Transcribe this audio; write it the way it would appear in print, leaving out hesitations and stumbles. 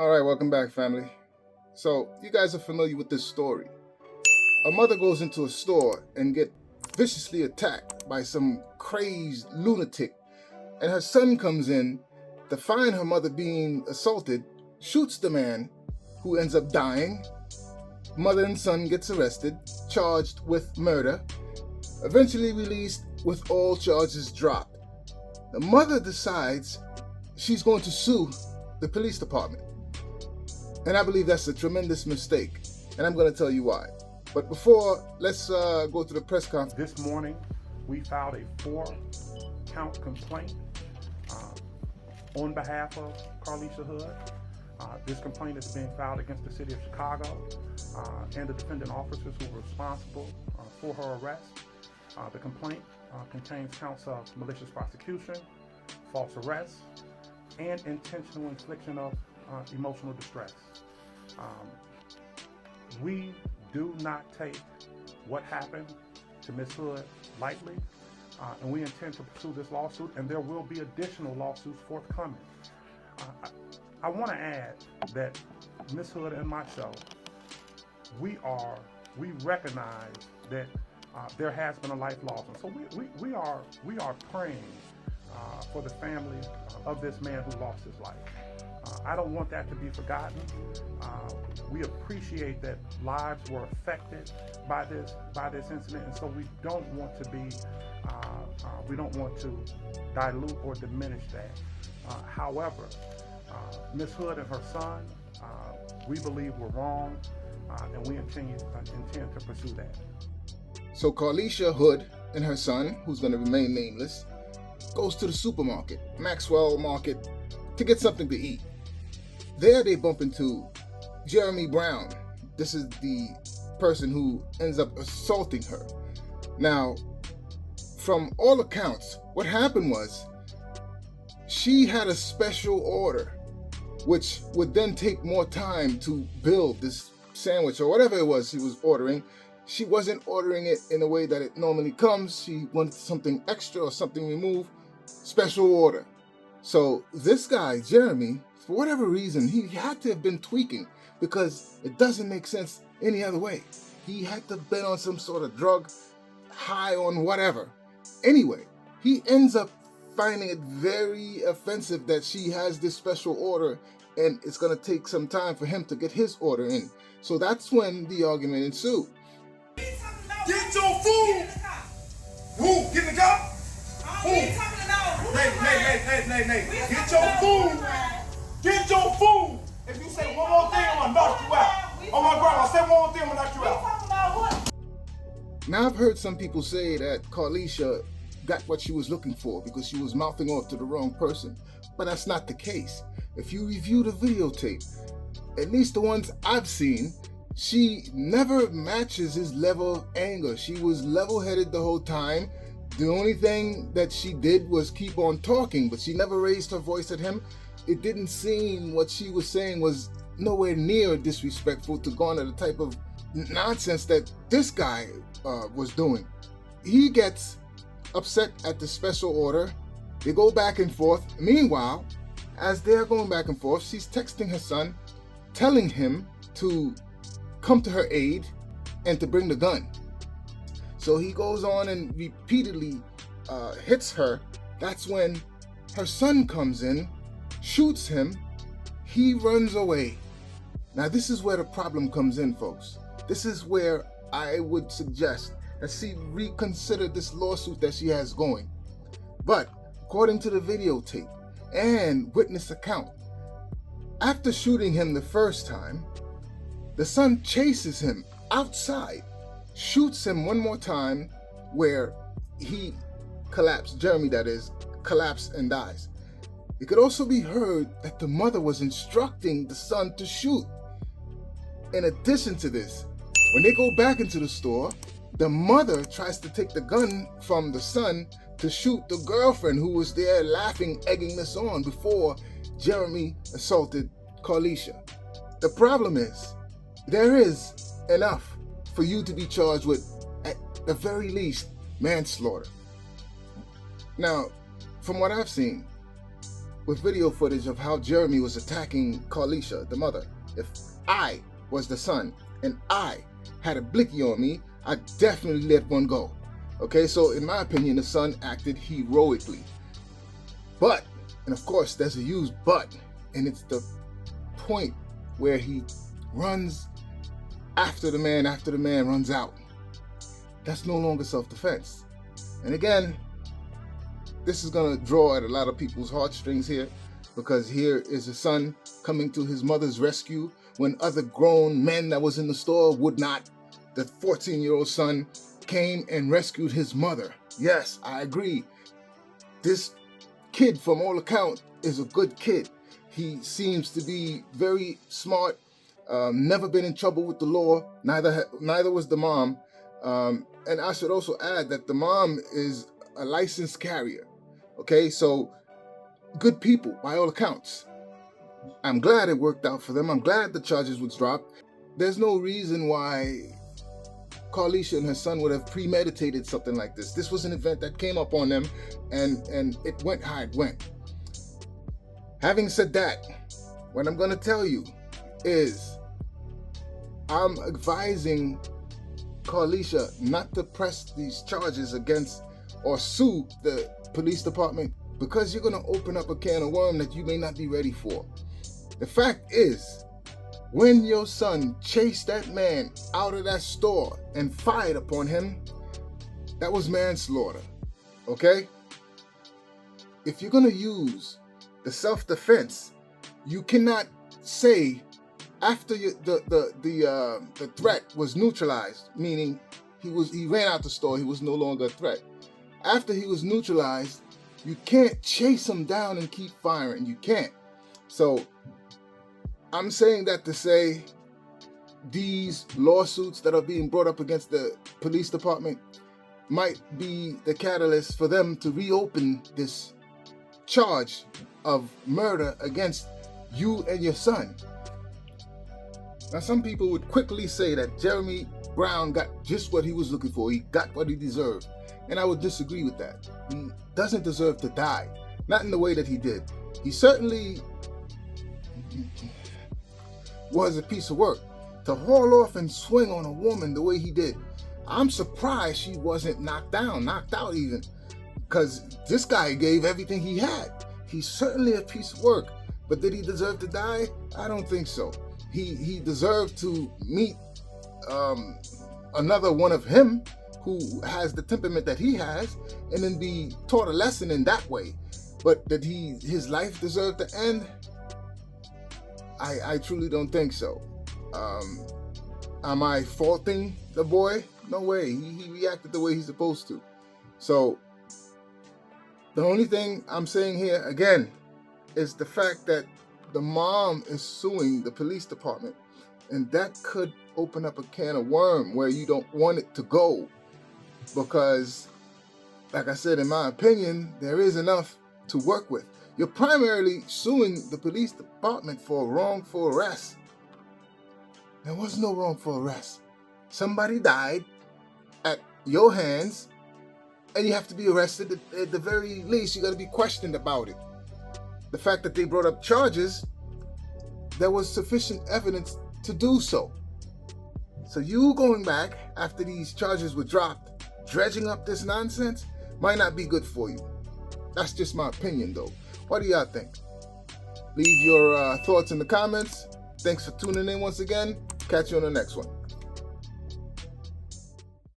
All right, welcome back, family. So, you guys are familiar with this story. A mother goes into a store and get viciously attacked by some crazed lunatic, and her son comes in to find her mother being assaulted, shoots the man, who ends up dying. Mother and son gets arrested, charged with murder, eventually released with all charges dropped. The mother decides she's going to sue the police department. And I believe that's a tremendous mistake. And I'm going to tell you why. But before, let's go to the press conference. This morning, we filed a 4-count complaint on behalf of Carlisha Hood. This complaint is being filed against the city of Chicago and the defendant officers who were responsible for her arrest. The complaint contains counts of malicious prosecution, false arrest, and intentional infliction of emotional distress. We do not take what happened to Ms. Hood lightly, and we intend to pursue this lawsuit, and there will be additional lawsuits forthcoming. I want to add that Ms. Hood and myself, we recognize that there has been a life lost, and so we are praying for the family of this man who lost his life. I don't want that to be forgotten. We appreciate that lives were affected by this incident, and so we don't want to dilute or diminish that. However, Ms. Hood and her son, we believe were wrong, and we intend to pursue that. So Carlisha Hood and her son, who's going to remain nameless, goes to the supermarket, Maxwell Market, to get something to eat. There they bump into Jeremy Brown. This is the person who ends up assaulting her. Now, from all accounts, what happened was she had a special order, which would then take more time to build this sandwich or whatever it was she was ordering. She wasn't ordering it in a way that it normally comes. She wanted something extra or something removed. Special order. So this guy, Jeremy, for whatever reason, he had to have been tweaking, because it doesn't make sense any other way. He had to have been on some sort of drug, high on whatever. Anyway, he ends up finding it very offensive that she has this special order, and it's going to take some time for him to get his order in. So that's when the argument ensued. Get your food! Who? Get in the car? Who? Nay. Get your food! Get your food! If you say one more thing, I'm gonna knock you out. Oh my grandma, say one more thing, I'm gonna knock you out. Now I've heard some people say that Carlisha got what she was looking for because she was mouthing off to the wrong person, but that's not the case. If you review the videotape, at least the ones I've seen, she never matches his level of anger. She was level-headed the whole time. The only thing that she did was keep on talking, but she never raised her voice at him. It didn't seem what she was saying was nowhere near disrespectful to garner the type of nonsense that this guy was doing. He gets upset at the special order. They go back and forth. Meanwhile, as they're going back and forth, she's texting her son, telling him to come to her aid and to bring the gun. So he goes on and repeatedly hits her. That's when her son comes in, shoots him. He runs away. Now this is where the problem comes in, folks. This is where I would suggest that she reconsider this lawsuit that she has going. But according to the videotape and witness account, after shooting him the first time, the son chases him outside, shoots him one more time where he collapsed, Jeremy that is, collapsed and dies. It could also be heard that the mother was instructing the son to shoot. In addition to this, when they go back into the store, the mother tries to take the gun from the son to shoot the girlfriend who was there laughing, egging this on before Jeremy assaulted Carlisha. The problem is, there is enough for you to be charged with, at the very least, manslaughter. Now, from what I've seen, with video footage of how Jeremy was attacking Carlisha, the mother. If I was the son and I had a blicky on me, I'd definitely let one go. Okay, so in my opinion, the son acted heroically. But, and of course there's a huge but, and it's the point where he runs after the man runs out. That's no longer self-defense. And again, this is gonna draw at a lot of people's heartstrings here, because here is a son coming to his mother's rescue when other grown men that was in the store would not. The 14-year-old son came and rescued his mother. Yes, I agree. This kid, from all accounts, is a good kid. He seems to be very smart, never been in trouble with the law, neither was the mom. And I should also add that the mom is a licensed carrier. Okay, so good people by all accounts. I'm glad it worked out for them. I'm glad the charges was dropped. There's no reason why Carlisha and her son would have premeditated something like this. This was an event that came up on them, and it went how it went. Having said that, what I'm going to tell you is I'm advising Carlisha not to press these charges against or sue the police department, because you're going to open up a can of worms that you may not be ready for. The fact is, when your son chased that man out of that store and fired upon him, that was manslaughter, okay? If you're going to use the self-defense, you cannot say after the threat was neutralized, meaning he ran out the store, he was no longer a threat. After he was neutralized, you can't chase him down and keep firing. You can't. So I'm saying that to say these lawsuits that are being brought up against the police department might be the catalyst for them to reopen this charge of murder against you and your son. Now, some people would quickly say that Jeremy Brown got just what he was looking for. He got what he deserved. And I would disagree with that. He doesn't deserve to die. Not in the way that he did. He certainly was a piece of work. To haul off and swing on a woman the way he did, I'm surprised she wasn't knocked out even. Because this guy gave everything he had. He's certainly a piece of work. But did he deserve to die? I don't think so. He deserved to meet another one of him who has the temperament that he has, and then be taught a lesson in that way. But did his life deserve to end? I truly don't think so. Am I faulting the boy? No way. He reacted the way he's supposed to. So the only thing I'm saying here again is the fact that the mom is suing the police department, and that could open up a can of worms where you don't want it to go. Because, like I said, in my opinion, there is enough to work with. You're primarily suing the police department for wrongful arrest. There was no wrongful arrest. Somebody died at your hands, and you have to be arrested. At the very least, you got to be questioned about it. The fact that they brought up charges, there was sufficient evidence to do so. So you going back after these charges were dropped, dredging up this nonsense, might not be good for you. That's just my opinion, though. What do y'all think? Leave your thoughts in the comments. Thanks for tuning in once again. Catch you on the next one.